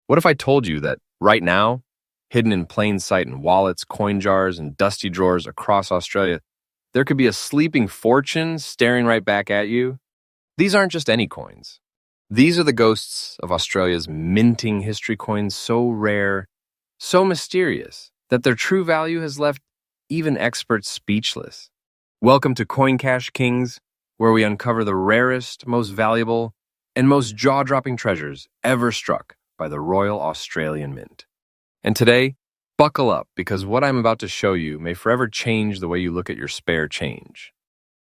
What if I told you that right now, hidden in plain sight in wallets, coin jars, and dusty drawers across Australia, there could be a sleeping fortune staring right back at you? These aren't just any coins. These are the ghosts of Australia's minting history coins, so rare, so mysterious, that their true value has left even experts speechless. Welcome to Coin Cash Kings, where we uncover the rarest, most valuable, and most jaw-dropping treasures ever struck by the Royal Australian Mint. And today, buckle up, because what I'm about to show you may forever change the way you look at your spare change.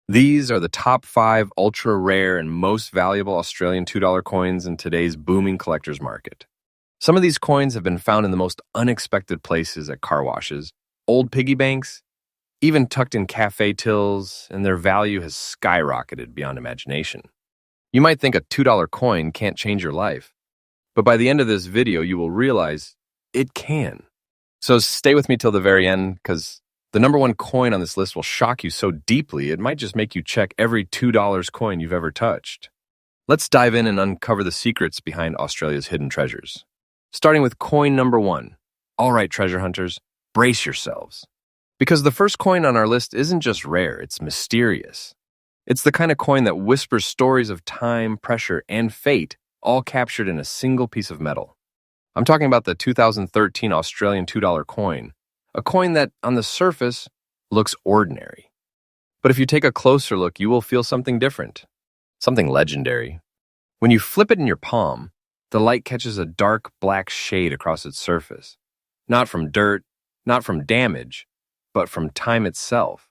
These are the top 5 ultra-rare and most valuable Australian $2 coins in today's booming collector's market. Some of these coins have been found in the most unexpected places at car washes, old piggy banks, even tucked in cafe tills, and their value has skyrocketed beyond imagination. You might think a $2 coin can't change your life, but by the end of this video, you will realize it can. So stay with me till the very end, because the number 1 coin on this list will shock you so deeply, it might just make you check every $2 coin you've ever touched. Let's dive in and uncover the secrets behind Australia's hidden treasures. Starting with coin number 1. All right, treasure hunters, brace yourselves. Because the first coin on our list isn't just rare, it's mysterious. It's the kind of coin that whispers stories of time, pressure, and fate, all captured in a single piece of metal. I'm talking about the 2013 Australian $2 coin, a coin that, on the surface, looks ordinary. But if you take a closer look, you will feel something different, something legendary. When you flip it in your palm, the light catches a dark black shade across its surface. Not from dirt, not from damage, but from time itself.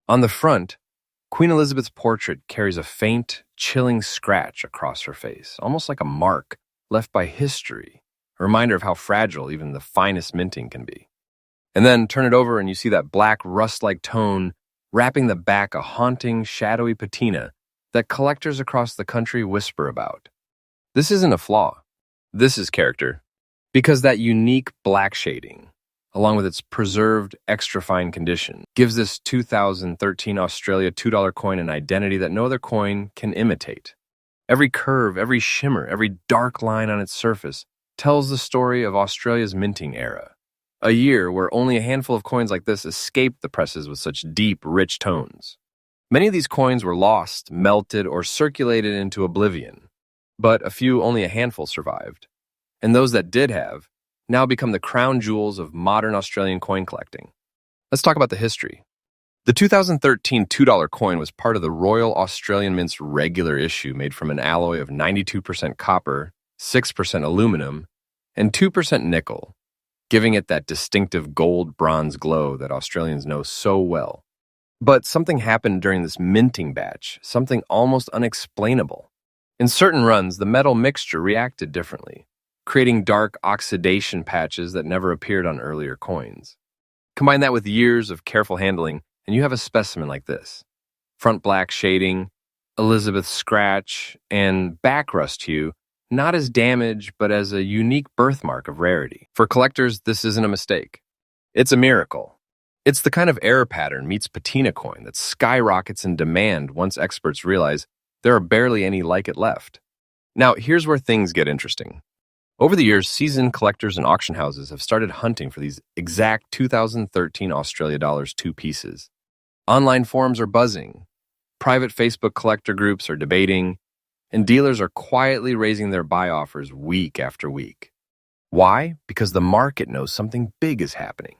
On the front, Queen Elizabeth's portrait carries a faint, chilling scratch across her face, almost like a mark left by history, a reminder of how fragile even the finest minting can be. And then turn it over and you see that black rust-like tone wrapping the back, a haunting, shadowy patina that collectors across the country whisper about. This isn't a flaw. This is character. Because that unique black shading, along with its preserved, extra-fine condition, gives this 2013 Australia $2 coin an identity that no other coin can imitate. Every curve, every shimmer, every dark line on its surface tells the story of Australia's minting era. A year where only a handful of coins like this escaped the presses with such deep, rich tones. Many of these coins were lost, melted, or circulated into oblivion, but only a handful survived. And those that did have now become the crown jewels of modern Australian coin collecting. Let's talk about the history. The 2013 $2 coin was part of the Royal Australian Mint's regular issue made from an alloy of 92% copper, 6% aluminum, and 2% nickel, giving it that distinctive gold-bronze glow that Australians know so well. But something happened during this minting batch, something almost unexplainable. In certain runs, the metal mixture reacted differently, creating dark oxidation patches that never appeared on earlier coins. Combine that with years of careful handling, and you have a specimen like this. Front black shading, Elizabeth scratch, and back rust hue, not as damage, but as a unique birthmark of rarity. For collectors, this isn't a mistake. It's a miracle. It's the kind of error pattern meets patina coin that skyrockets in demand once experts realize there are barely any like it left. Now, here's where things get interesting. Over the years, seasoned collectors and auction houses have started hunting for these exact 2013 Australia dollars 2 pieces. Online forums are buzzing. Private Facebook collector groups are debating, and dealers are quietly raising their buy offers week after week. Why? Because the market knows something big is happening.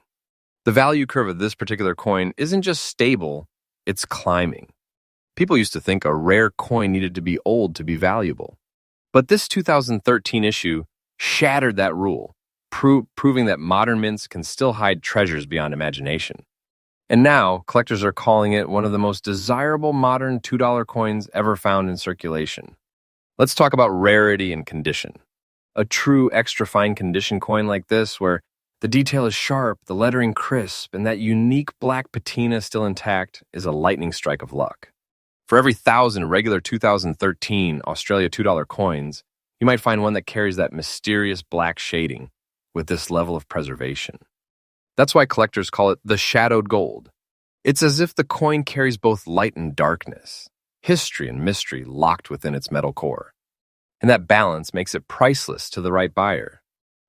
The value curve of this particular coin isn't just stable, it's climbing. People used to think a rare coin needed to be old to be valuable. But this 2013 issue shattered that rule, proving that modern mints can still hide treasures beyond imagination. And now, collectors are calling it one of the most desirable modern $2 coins ever found in circulation. Let's talk about rarity and condition. A true extra fine condition coin like this, where the detail is sharp, the lettering crisp, and that unique black patina still intact, is a lightning strike of luck. For every 1,000 regular 2013 Australia $2 coins, you might find one that carries that mysterious black shading with this level of preservation. That's why collectors call it the shadowed gold. It's as if the coin carries both light and darkness, history and mystery locked within its metal core. And that balance makes it priceless to the right buyer.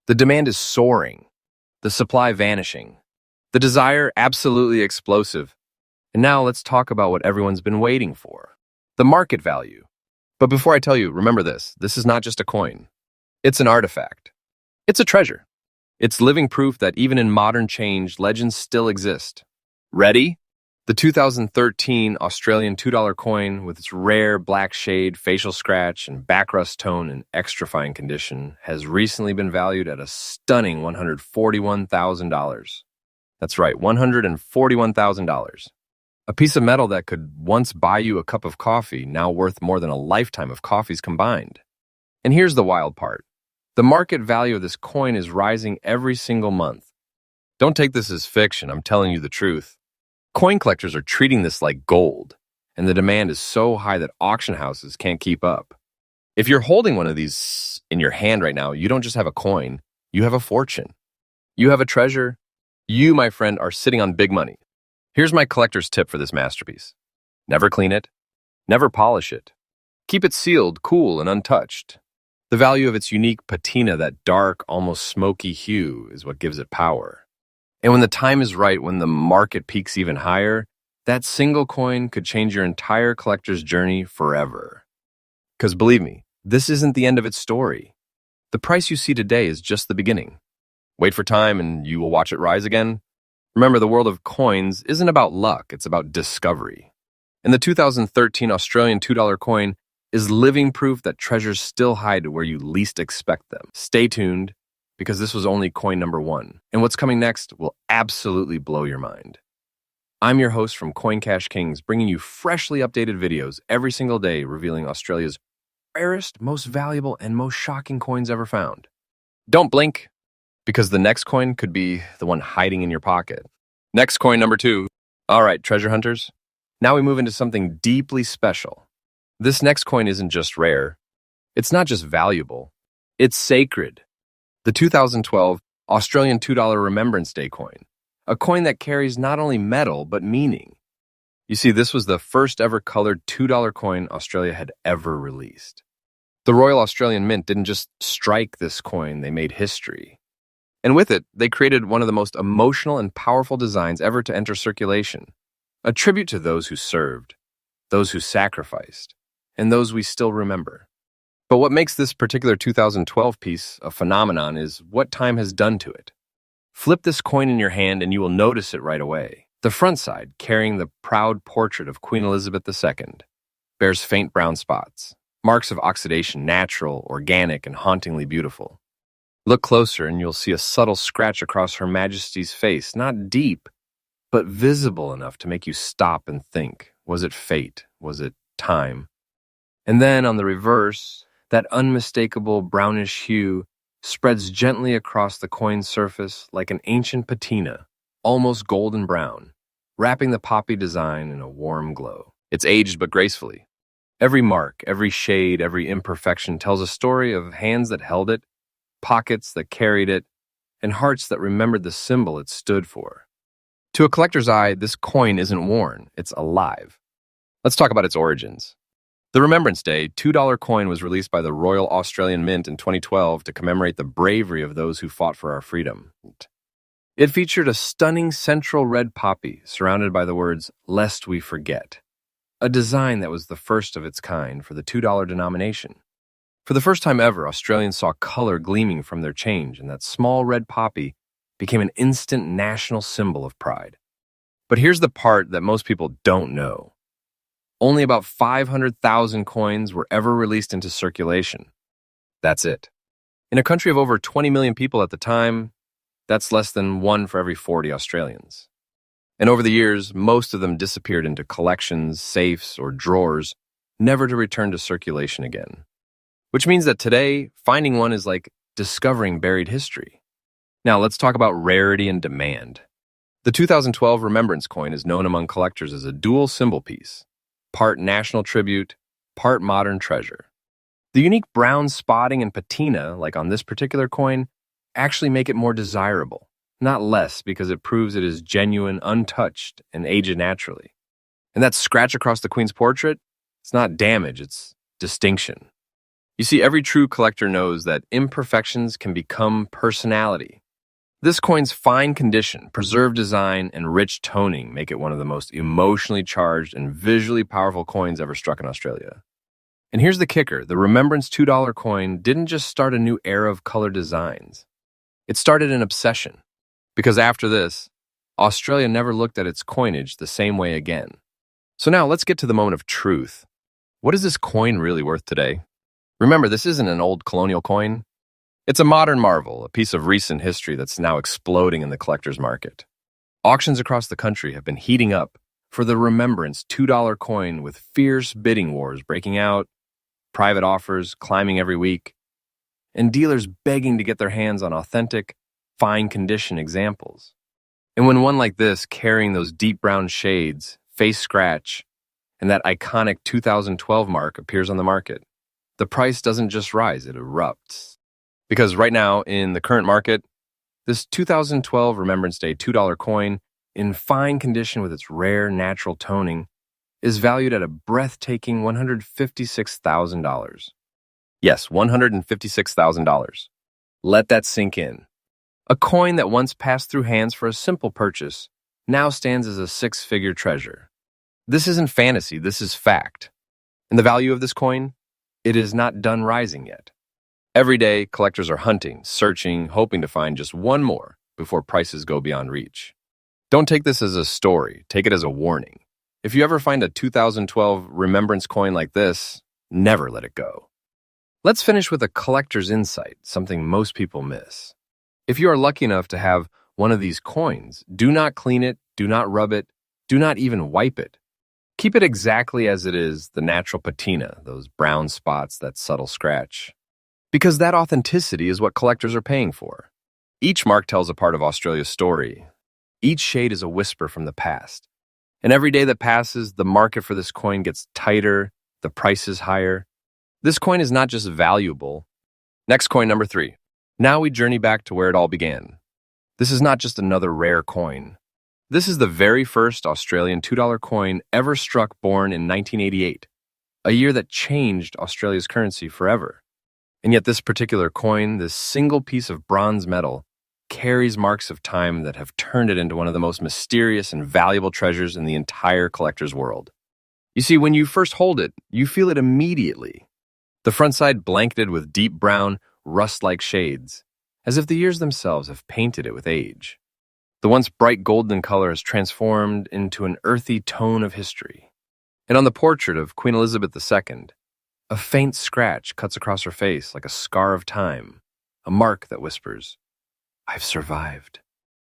The demand is soaring, the supply vanishing, the desire absolutely explosive. And now let's talk about what everyone's been waiting for, the market value. But before I tell you, remember this is not just a coin. It's an artifact. It's a treasure. It's living proof that even in modern change, legends still exist. Ready? The 2013 Australian $2 coin, with its rare black shade, facial scratch, and backrust tone in extra fine condition, has recently been valued at a stunning $141,000. That's right, $141,000. A piece of metal that could once buy you a cup of coffee, now worth more than a lifetime of coffees combined. And here's the wild part. The market value of this coin is rising every single month. Don't take this as fiction, I'm telling you the truth. Coin collectors are treating this like gold, and the demand is so high that auction houses can't keep up. If you're holding one of these in your hand right now, you don't just have a coin, you have a fortune. You have a treasure. You, my friend, are sitting on big money. Here's my collector's tip for this masterpiece. Never clean it. Never polish it. Keep it sealed, cool, and untouched. The value of its unique patina, that dark, almost smoky hue, is what gives it power. And when the time is right, when the market peaks even higher, that single coin could change your entire collector's journey forever. Because believe me, this isn't the end of its story. The price you see today is just the beginning. Wait for time and you will watch it rise again. Remember, the world of coins isn't about luck, it's about discovery. And the 2013 Australian $2 coin is living proof that treasures still hide where you least expect them. Stay tuned, because this was only coin number 1. And what's coming next will absolutely blow your mind. I'm your host from Coin Cash Kings, bringing you freshly updated videos every single day revealing Australia's rarest, most valuable, and most shocking coins ever found. Don't blink, because the next coin could be the one hiding in your pocket. Next coin number 2. All right, treasure hunters. Now we move into something deeply special. This next coin isn't just rare. It's not just valuable. It's sacred. The 2012 Australian $2 Remembrance Day coin, a coin that carries not only metal but meaning. You see, this was the first ever colored $2 coin Australia had ever released. The Royal Australian Mint didn't just strike this coin, they made history. And with it, they created one of the most emotional and powerful designs ever to enter circulation, a tribute to those who served, those who sacrificed, and those we still remember. But what makes this particular 2012 piece a phenomenon is what time has done to it. Flip this coin in your hand and you will notice it right away. The front side, carrying the proud portrait of Queen Elizabeth II, bears faint brown spots, marks of oxidation, natural, organic, and hauntingly beautiful. Look closer and you'll see a subtle scratch across Her Majesty's face, not deep, but visible enough to make you stop and think. Was it fate? Was it time? And then on the reverse, that unmistakable brownish hue spreads gently across the coin's surface like an ancient patina, almost golden brown, wrapping the poppy design in a warm glow. It's aged but gracefully. Every mark, every shade, every imperfection tells a story of hands that held it, pockets that carried it, and hearts that remembered the symbol it stood for. To a collector's eye, this coin isn't worn, it's alive. Let's talk about its origins. The Remembrance Day $2 coin was released by the Royal Australian Mint in 2012 to commemorate the bravery of those who fought for our freedom. It featured a stunning central red poppy surrounded by the words, "Lest we forget," a design that was the first of its kind for the $2 denomination. For the first time ever, Australians saw color gleaming from their change, and that small red poppy became an instant national symbol of pride. But here's the part that most people don't know. Only about 500,000 coins were ever released into circulation. That's it. In a country of over 20 million people at the time, that's less than 1 for every 40 Australians. And over the years, most of them disappeared into collections, safes, or drawers, never to return to circulation again. Which means that today, finding one is like discovering buried history. Now, let's talk about rarity and demand. The 2012 Remembrance coin is known among collectors as a dual symbol piece, part national tribute, part modern treasure. The unique brown spotting and patina, like on this particular coin, actually make it more desirable, not less, because it proves it is genuine, untouched, and aged naturally. And that scratch across the Queen's portrait, it's not damage, it's distinction. You see, every true collector knows that imperfections can become personality. This coin's fine condition, preserved design, and rich toning make it one of the most emotionally charged and visually powerful coins ever struck in Australia. And here's the kicker. The Remembrance $2 coin didn't just start a new era of color designs. It started an obsession. Because after this, Australia never looked at its coinage the same way again. So now let's get to the moment of truth. What is this coin really worth today? Remember, this isn't an old colonial coin. It's a modern marvel, a piece of recent history that's now exploding in the collector's market. Auctions across the country have been heating up for the Remembrance $2 coin, with fierce bidding wars breaking out, private offers climbing every week, and dealers begging to get their hands on authentic, fine condition examples. And when one like this, carrying those deep brown shades, face scratch, and that iconic 2012 mark appears on the market, the price doesn't just rise, it erupts. Because right now, in the current market, this 2012 Remembrance Day $2 coin, in fine condition with its rare natural toning, is valued at a breathtaking $156,000. Yes, $156,000. Let that sink in. A coin that once passed through hands for a simple purchase now stands as a six-figure treasure. This isn't fantasy, this is fact. And the value of this coin? It is not done rising yet. Every day, collectors are hunting, searching, hoping to find just one more before prices go beyond reach. Don't take this as a story, take it as a warning. If you ever find a 2012 Remembrance coin like this, never let it go. Let's finish with a collector's insight, something most people miss. If you are lucky enough to have one of these coins, do not clean it, do not rub it, do not even wipe it. Keep it exactly as it is, the natural patina, those brown spots, that subtle scratch. Because that authenticity is what collectors are paying for. Each mark tells a part of Australia's story. Each shade is a whisper from the past. And every day that passes, the market for this coin gets tighter, the price is higher. This coin is not just valuable. Next coin, number 3. Now we journey back to where it all began. This is not just another rare coin. This is the very first Australian $2 coin ever struck, born in 1988, a year that changed Australia's currency forever. And yet this particular coin, this single piece of bronze metal, carries marks of time that have turned it into one of the most mysterious and valuable treasures in the entire collector's world. You see, when you first hold it, you feel it immediately. The front side blanketed with deep brown, rust-like shades, as if the years themselves have painted it with age. The once bright golden color has transformed into an earthy tone of history. And on the portrait of Queen Elizabeth II, a faint scratch cuts across her face like a scar of time, a mark that whispers, "I've survived."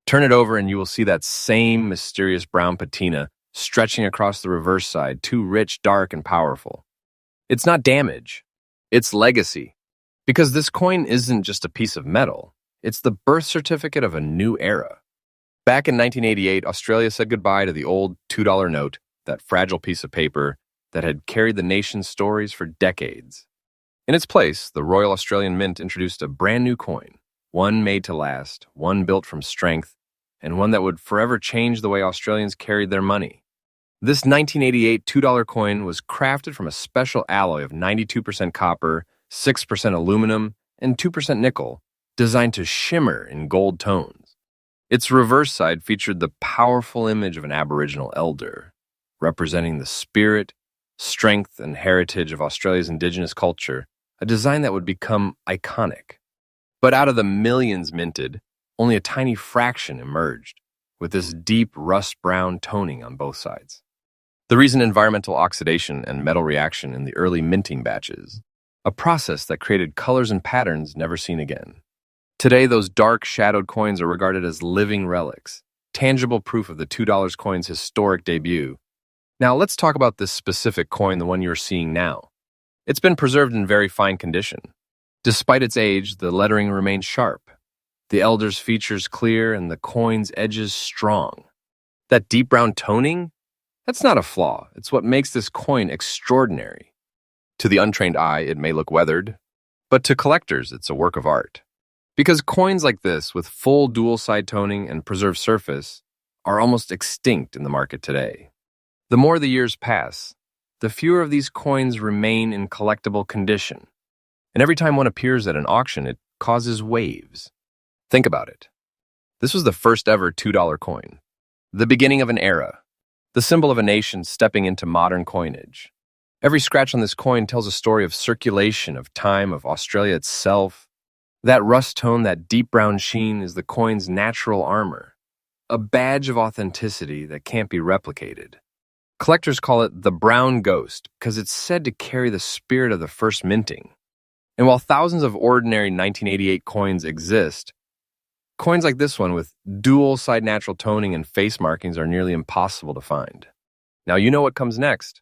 Turn it over and you will see that same mysterious brown patina stretching across the reverse side, too rich, dark, and powerful. It's not damage, it's legacy. Because this coin isn't just a piece of metal, it's the birth certificate of a new era. Back in 1988, Australia said goodbye to the old $2 note, that fragile piece of paper that had carried the nation's stories for decades. In its place, the Royal Australian Mint introduced a brand new coin, one made to last, one built from strength, and one that would forever change the way Australians carried their money. This 1988 $2 coin was crafted from a special alloy of 92% copper, 6% aluminum, and 2% nickel, designed to shimmer in gold tones. Its reverse side featured the powerful image of an Aboriginal elder, representing the spirit, strength, and heritage of Australia's Indigenous culture, a design that would become iconic. But out of the millions minted, only a tiny fraction emerged, with this deep rust-brown toning on both sides. The reason: environmental oxidation and metal reaction in the early minting batches, a process that created colors and patterns never seen again. Today, those dark, shadowed coins are regarded as living relics, tangible proof of the $2 coin's historic debut. Now, let's talk about this specific coin, the one you're seeing now. It's been preserved in very fine condition. Despite its age, the lettering remains sharp, the elder's features clear, and the coin's edges strong. That deep brown toning? That's not a flaw. It's what makes this coin extraordinary. To the untrained eye, it may look weathered, but to collectors, it's a work of art. Because coins like this, with full dual-side toning and preserved surface, are almost extinct in the market today. The more the years pass, the fewer of these coins remain in collectible condition. And every time one appears at an auction, it causes waves. Think about it. This was the first ever $2 coin, the beginning of an era, the symbol of a nation stepping into modern coinage. Every scratch on this coin tells a story of circulation, of time, of Australia itself. That rust tone, that deep brown sheen is the coin's natural armor, a badge of authenticity that can't be replicated. Collectors call it the brown ghost because it's said to carry the spirit of the first minting. And while thousands of ordinary 1988 coins exist, coins like this one with dual-side natural toning and face markings are nearly impossible to find. Now you know what comes next.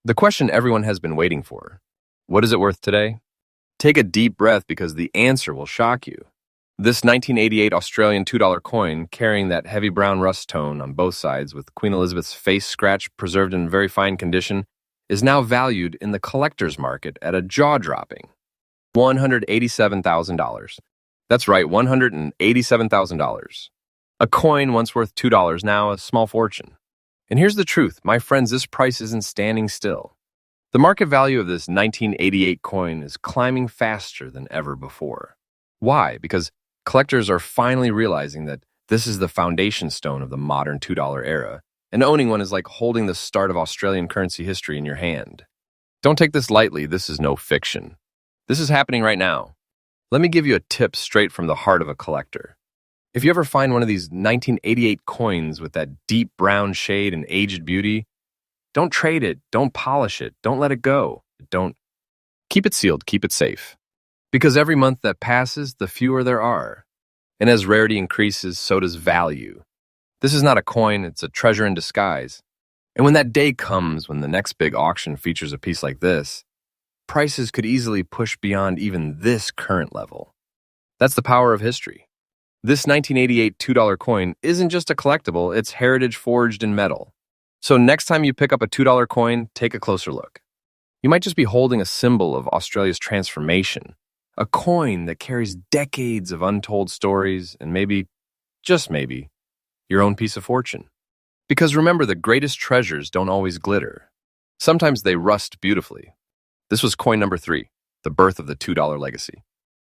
The question everyone has been waiting for. What is it worth today? Take a deep breath because the answer will shock you. This 1988 Australian $2 coin, carrying that heavy brown rust tone on both sides with Queen Elizabeth's face scratch preserved in very fine condition, is now valued in the collector's market at a jaw-dropping $187,000. That's right, $187,000. A coin once worth $2, now a small fortune. And here's the truth, my friends, this price isn't standing still. The market value of this 1988 coin is climbing faster than ever before. Why? Because collectors are finally realizing that this is the foundation stone of the modern $2 era, and owning one is like holding the start of Australian currency history in your hand. Don't take this lightly, this is no fiction. This is happening right now. Let me give you a tip straight from the heart of a collector. If you ever find one of these 1988 coins with that deep brown shade and aged beauty, don't trade it, don't polish it, don't let it go. Don't keep it sealed, keep it safe. Because every month that passes, the fewer there are. And as rarity increases, so does value. This is not a coin, it's a treasure in disguise. And when that day comes, when the next big auction features a piece like this, prices could easily push beyond even this current level. That's the power of history. This 1988 $2 coin isn't just a collectible, it's heritage forged in metal. So next time you pick up a $2 coin, take a closer look. You might just be holding a symbol of Australia's transformation, a coin that carries decades of untold stories and maybe, just maybe, your own piece of fortune. Because remember, the greatest treasures don't always glitter. Sometimes they rust beautifully. This was coin number 3, the birth of the $2 legacy.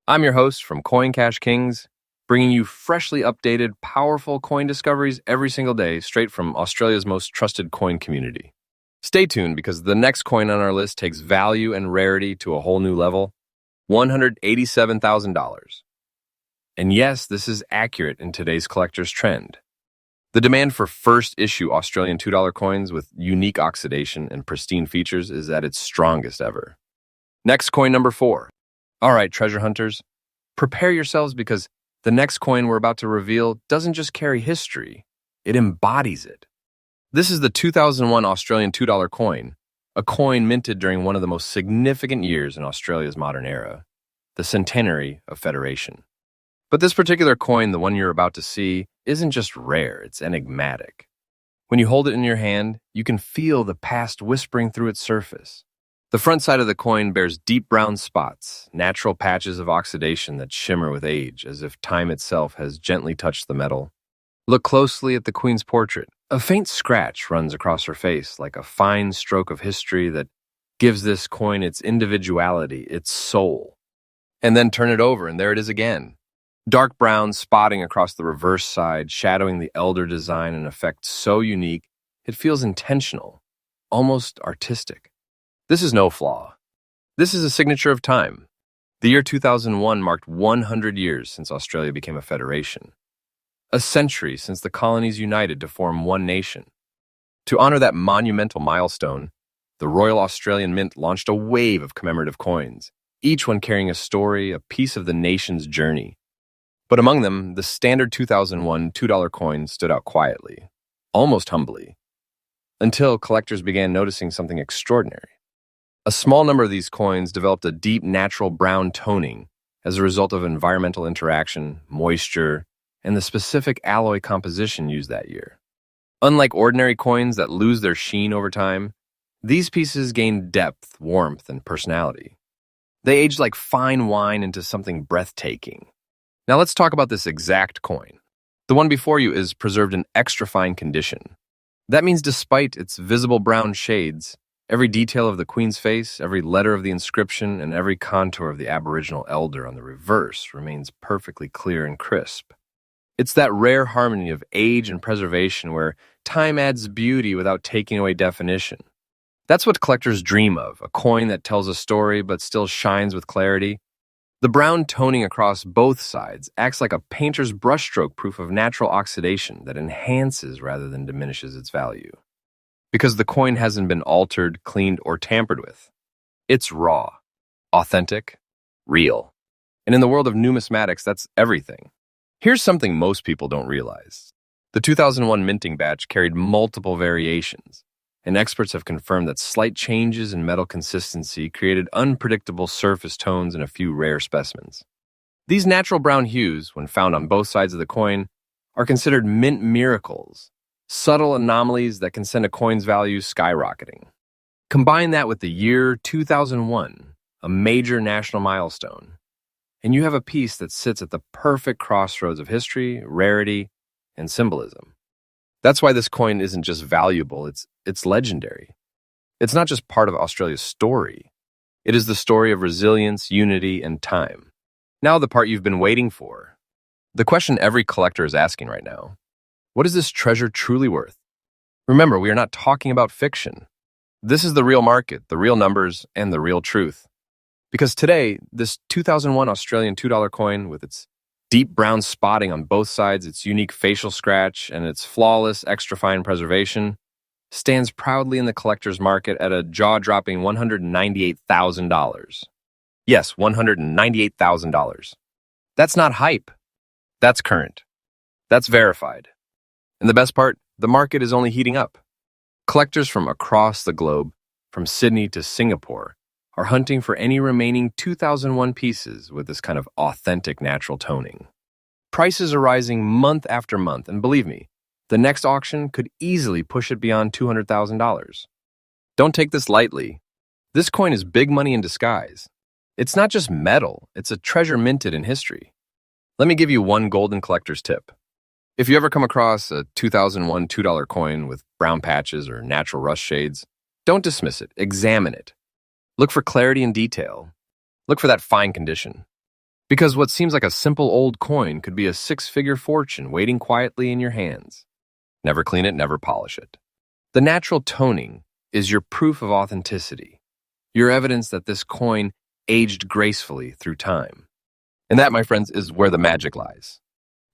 I'm your host from Coin Cash Kings, bringing you freshly updated, powerful coin discoveries every single day straight from Australia's most trusted coin community. Stay tuned because the next coin on our list takes value and rarity to a whole new level, $187,000. And yes, this is accurate in today's collector's trend. The demand for first-issue Australian $2 coins with unique oxidation and pristine features is at its strongest ever. Next, coin number 4. All right, treasure hunters, prepare yourselves because the next coin we're about to reveal doesn't just carry history, it embodies it. This is the 2001 Australian $2 coin, a coin minted during one of the most significant years in Australia's modern era, the centenary of Federation. But this particular coin, the one you're about to see, isn't just rare, it's enigmatic. When you hold it in your hand, you can feel the past whispering through its surface. The front side of the coin bears deep brown spots, natural patches of oxidation that shimmer with age, as if time itself has gently touched the metal. Look closely at the Queen's portrait. A faint scratch runs across her face, like a fine stroke of history that gives this coin its individuality, its soul. And then turn it over, and there it is again. Dark brown spotting across the reverse side, shadowing the elder design in an effect so unique, it feels intentional, almost artistic. This is no flaw. This is a signature of time. The year 2001 marked 100 years since Australia became a federation. A century since the colonies united to form one nation. To honor that monumental milestone, the Royal Australian Mint launched a wave of commemorative coins, each one carrying a story, a piece of the nation's journey. But among them, the standard 2001 $2 coin stood out quietly, almost humbly, until collectors began noticing something extraordinary. A small number of these coins developed a deep natural brown toning as a result of environmental interaction, moisture, and the specific alloy composition used that year. Unlike ordinary coins that lose their sheen over time, these pieces gained depth, warmth, and personality. They aged like fine wine into something breathtaking. Now let's talk about this exact coin. The one before you is preserved in extra fine condition. That means despite its visible brown shades, Every detail of the queen's face, every letter of the inscription, and every contour of the Aboriginal elder on the reverse remains perfectly clear and crisp. It's that rare harmony of age and preservation where time adds beauty without taking away definition. That's what collectors dream of, a coin that tells a story but still shines with clarity. The brown toning across both sides acts like a painter's brushstroke proof of natural oxidation that enhances rather than diminishes its value. Because the coin hasn't been altered, cleaned, or tampered with. It's raw, authentic, real. And in the world of numismatics, that's everything. Here's something most people don't realize. The 2001 minting batch carried multiple variations, and experts have confirmed that slight changes in metal consistency created unpredictable surface tones in a few rare specimens. These natural brown hues, when found on both sides of the coin, are considered mint miracles, subtle anomalies that can send a coin's value skyrocketing. Combine that with the year 2001, a major national milestone, and you have a piece that sits at the perfect crossroads of history, rarity, and symbolism. That's why this coin isn't just valuable, it's legendary. It's not just part of Australia's story. It is the story of resilience, unity, and time. Now the part you've been waiting for. The question every collector is asking right now. What is this treasure truly worth? Remember, we are not talking about fiction. This is the real market, the real numbers, and the real truth. Because today, this 2001 Australian $2 coin with its deep brown spotting on both sides, its unique facial scratch, and its flawless, extra-fine preservation, stands proudly in the collector's market at a jaw-dropping $198,000. Yes, $198,000. That's not hype. That's current. That's verified. And the best part, the market is only heating up. Collectors from across the globe, from Sydney to Singapore, are hunting for any remaining 2001 pieces with this kind of authentic natural toning. Prices are rising month after month, and believe me, the next auction could easily push it beyond $200,000. Don't take this lightly. This coin is big money in disguise. It's not just metal, it's a treasure minted in history. Let me give you one golden collector's tip. If you ever come across a 2001 $2 coin with brown patches or natural rust shades, don't dismiss it, examine it. Look for clarity and detail. Look for that fine condition. Because what seems like a simple old coin could be a six-figure fortune waiting quietly in your hands. Never clean it, never polish it. The natural toning is your proof of authenticity, your evidence that this coin aged gracefully through time. And that, my friends, is where the magic lies.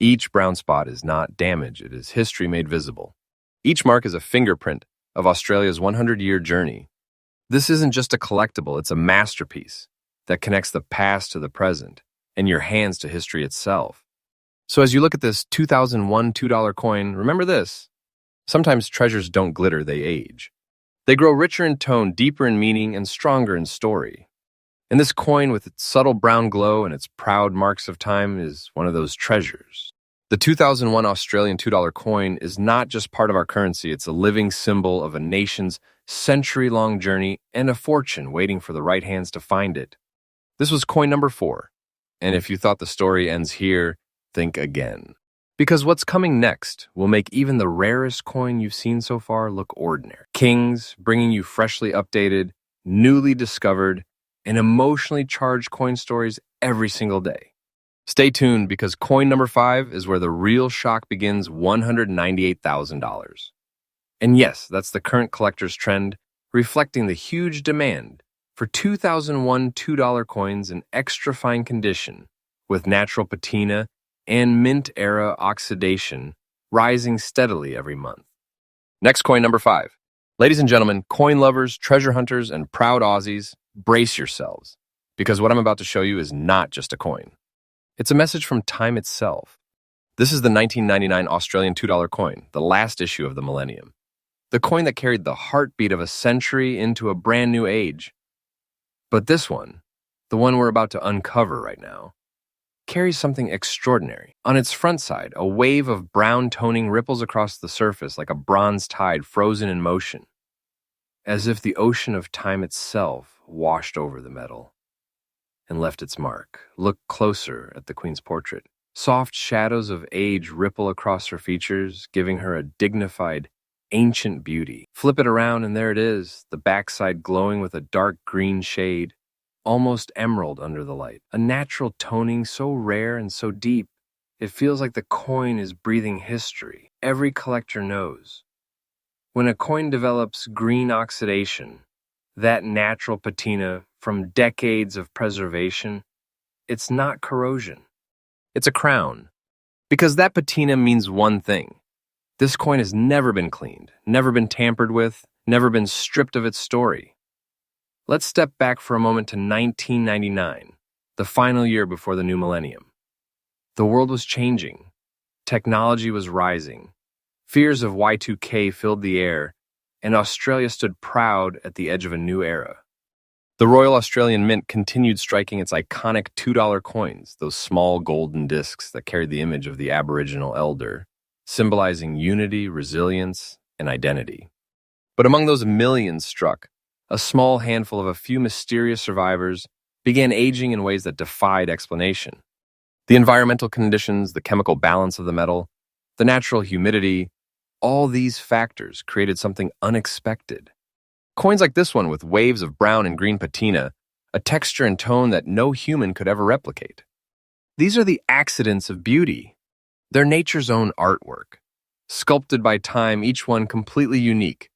Each brown spot is not damage, it is history made visible. Each mark is a fingerprint of Australia's 100-year journey. This isn't just a collectible, it's a masterpiece that connects the past to the present and your hands to history itself. So as you look at this 2001 $2 coin, remember this. Sometimes treasures don't glitter, they age. They grow richer in tone, deeper in meaning, and stronger in story. And this coin with its subtle brown glow and its proud marks of time is one of those treasures. The 2001 Australian $2 coin is not just part of our currency, it's a living symbol of a nation's century-long journey and a fortune waiting for the right hands to find it. This was coin number 4. And if you thought the story ends here, think again. Because what's coming next will make even the rarest coin you've seen so far look ordinary. Kings, bringing you freshly updated, newly discovered, and emotionally charged coin stories every single day. Stay tuned because coin number 5 is where the real shock begins, $198,000. And yes, that's the current collector's trend, reflecting the huge demand for 2001 $2 coins in extra fine condition with natural patina and mint-era oxidation rising steadily every month. Next coin number 5. Ladies and gentlemen, coin lovers, treasure hunters, and proud Aussies, brace yourselves, because what I'm about to show you is not just a coin. It's a message from time itself. This is the 1999 Australian $2 coin, the last issue of the millennium. The coin that carried the heartbeat of a century into a brand new age. But this one, the one we're about to uncover right now, carries something extraordinary. On its front side, a wave of brown toning ripples across the surface like a bronze tide frozen in motion, as if the ocean of time itself washed over the metal and left its mark. Look closer at the Queen's portrait. Soft shadows of age ripple across her features, giving her a dignified, ancient beauty. Flip it around and there it is, the backside glowing with a dark green shade, almost emerald under the light. A natural toning so rare and so deep, it feels like the coin is breathing history. Every collector knows. When a coin develops green oxidation, that natural patina from decades of preservation, it's not corrosion. It's a crown. Because that patina means one thing. This coin has never been cleaned, never been tampered with, never been stripped of its story. Let's step back for a moment to 1999, the final year before the new millennium. The world was changing. Technology was rising. Fears of Y2K filled the air, and Australia stood proud at the edge of a new era. The Royal Australian Mint continued striking its iconic $2 coins, those small golden discs that carried the image of the Aboriginal elder, symbolizing unity, resilience, and identity. But among those millions struck, a small handful of a few mysterious survivors began aging in ways that defied explanation. The environmental conditions, the chemical balance of the metal, the natural humidity, all these factors created something unexpected. Coins like this one with waves of brown and green patina, a texture and tone that no human could ever replicate. These are the accidents of beauty. They're nature's own artwork, sculpted by time, each one completely unique,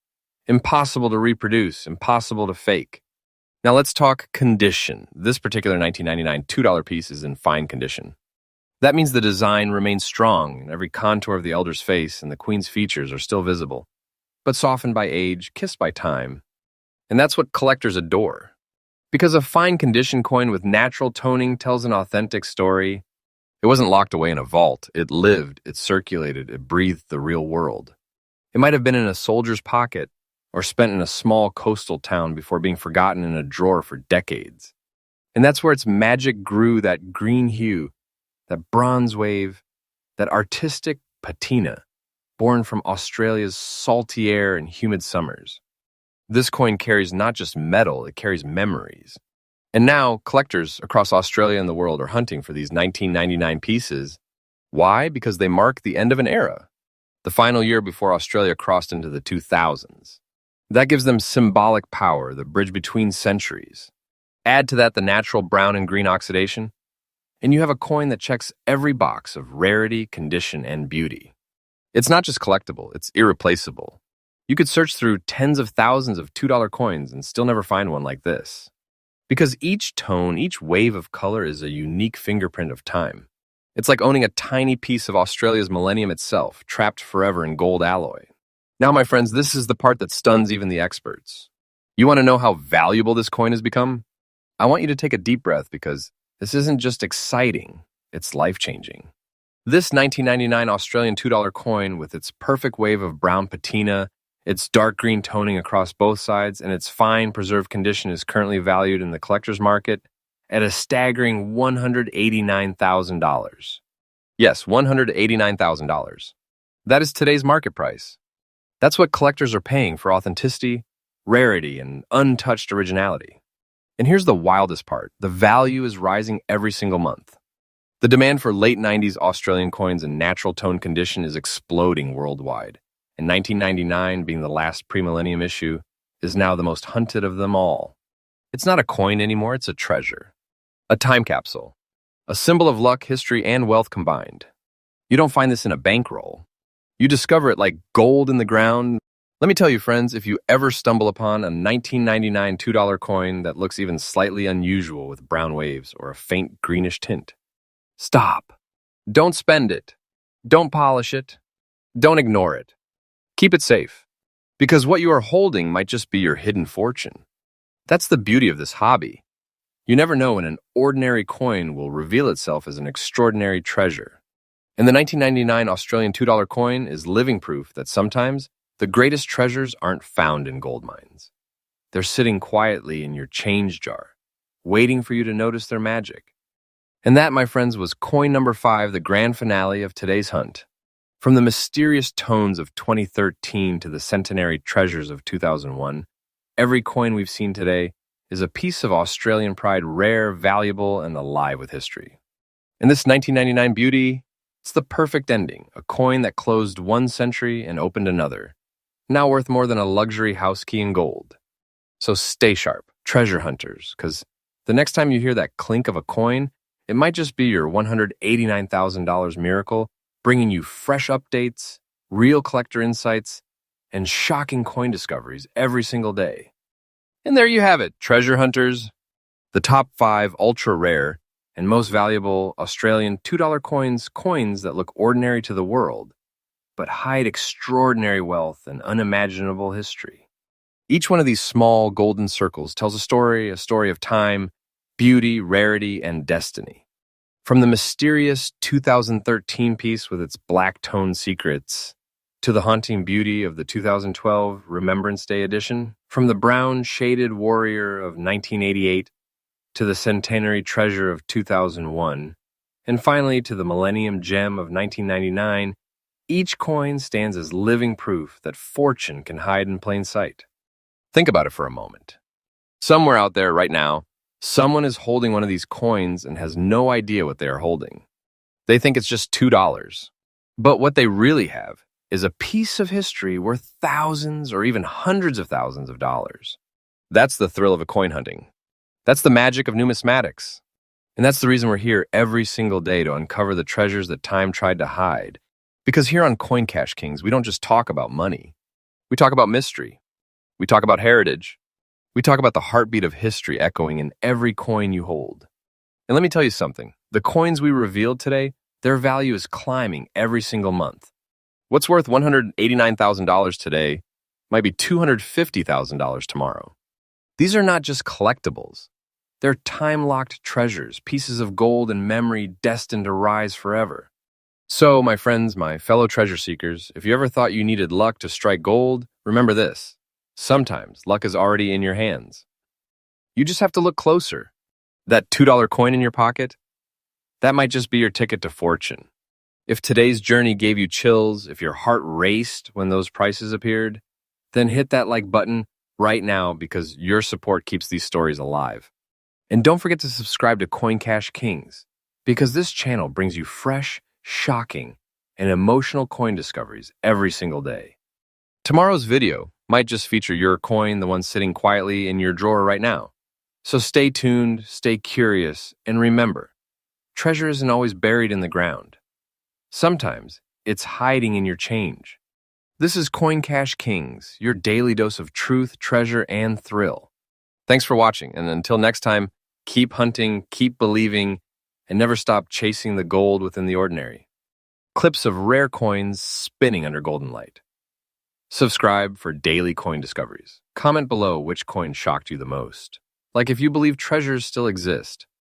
impossible to reproduce, impossible to fake. Now let's talk condition. This particular 1999 $2 piece is in fine condition. That means the design remains strong, and every contour of the elder's face and the queen's features are still visible, but softened by age, kissed by time. And that's what collectors adore. Because a fine condition coin with natural toning tells an authentic story. It wasn't locked away in a vault. It lived, it circulated, it breathed the real world. It might have been in a soldier's pocket or spent in a small coastal town before being forgotten in a drawer for decades. And that's where its magic grew, that green hue, that bronze wave, that artistic patina, born from Australia's salty air and humid summers. This coin carries not just metal, it carries memories. And now, collectors across Australia and the world are hunting for these 1999 pieces. Why? Because they mark the end of an era, the final year before Australia crossed into the 2000s. That gives them symbolic power, the bridge between centuries. Add to that the natural brown and green oxidation, and you have a coin that checks every box of rarity, condition, and beauty. It's not just collectible, it's irreplaceable. You could search through tens of thousands of $2 coins and still never find one like this. Because each tone, each wave of color is a unique fingerprint of time. It's like owning a tiny piece of Australia's millennium itself, trapped forever in gold alloy. Now, my friends, this is the part that stuns even the experts. You want to know how valuable this coin has become? I want you to take a deep breath because this isn't just exciting, it's life-changing. This 1999 Australian $2 coin with its perfect wave of brown patina, its dark green toning across both sides, and its fine preserved condition is currently valued in the collector's market at a staggering $189,000. Yes, $189,000. That is today's market price. That's what collectors are paying for authenticity, rarity, and untouched originality. And here's the wildest part. The value is rising every single month. The demand for late 90s Australian coins in natural tone condition is exploding worldwide. And 1999, being the last pre-millennium issue, is now the most hunted of them all. It's not a coin anymore, it's a treasure. A time capsule. A symbol of luck, history, and wealth combined. You don't find this in a bankroll. You discover it like gold in the ground. Let me tell you, friends, if you ever stumble upon a 1999 $2 coin that looks even slightly unusual with brown waves or a faint greenish tint, stop. Don't spend it. Don't polish it. Don't ignore it. Keep it safe, because what you are holding might just be your hidden fortune. That's the beauty of this hobby. You never know when an ordinary coin will reveal itself as an extraordinary treasure. And the 1999 Australian $2 coin is living proof that sometimes the greatest treasures aren't found in gold mines. They're sitting quietly in your change jar, waiting for you to notice their magic. And that, my friends, was coin number 5, the grand finale of today's hunt. From the mysterious tones of 2013 to the centenary treasures of 2001, every coin we've seen today is a piece of Australian pride, rare, valuable, and alive with history. And this 1999 beauty, it's the perfect ending, a coin that closed one century and opened another. now worth more than a luxury house key in gold. So stay sharp, treasure hunters, because the next time you hear that clink of a coin, it might just be your $189,000 miracle, bringing you fresh updates, real collector insights, and shocking coin discoveries every single day. And there you have it, treasure hunters, the top 5 ultra-rare and most valuable Australian $2 coins that look ordinary to the world, but hide extraordinary wealth and unimaginable history. Each one of these small golden circles tells a story of time, beauty, rarity, and destiny. From the mysterious 2013 piece with its black-tone secrets, to the haunting beauty of the 2012 Remembrance Day edition, from the brown-shaded warrior of 1988 to the centenary treasure of 2001, and finally to the millennium gem of 1999, each coin stands as living proof that fortune can hide in plain sight. Think about it for a moment. Somewhere out there right now, someone is holding one of these coins and has no idea what they are holding. They think it's just $2. But what they really have is a piece of history worth thousands or even hundreds of thousands of dollars. That's the thrill of a coin hunting. That's the magic of numismatics. And that's the reason we're here every single day to uncover the treasures that time tried to hide. Because here on Coin Cash Kings, we don't just talk about money. We talk about mystery. We talk about heritage. We talk about the heartbeat of history echoing in every coin you hold. And let me tell you something. The coins we revealed today, their value is climbing every single month. What's worth $189,000 today might be $250,000 tomorrow. These are not just collectibles. They're time-locked treasures, pieces of gold and memory destined to rise forever. So, my friends, my fellow treasure seekers, if you ever thought you needed luck to strike gold, remember this. Sometimes luck is already in your hands. You just have to look closer. That $2 coin in your pocket, that might just be your ticket to fortune. If today's journey gave you chills, if your heart raced when those prices appeared, then hit that like button right now because your support keeps these stories alive. And don't forget to subscribe to Coin Cash Kings because this channel brings you fresh, shocking, and emotional coin discoveries every single day. Tomorrow's video might just feature your coin, the one sitting quietly in your drawer right now. So stay tuned, stay curious, and remember, treasure isn't always buried in the ground. Sometimes it's hiding in your change. This is Coin Cash Kings, your daily dose of truth, treasure, and thrill. Thanks for watching, and until next time, keep hunting, keep believing, and never stop chasing the gold within the ordinary. Clips of rare coins spinning under golden light. Subscribe for daily coin discoveries. Comment below which coin shocked you the most. Like if you believe treasures still exist.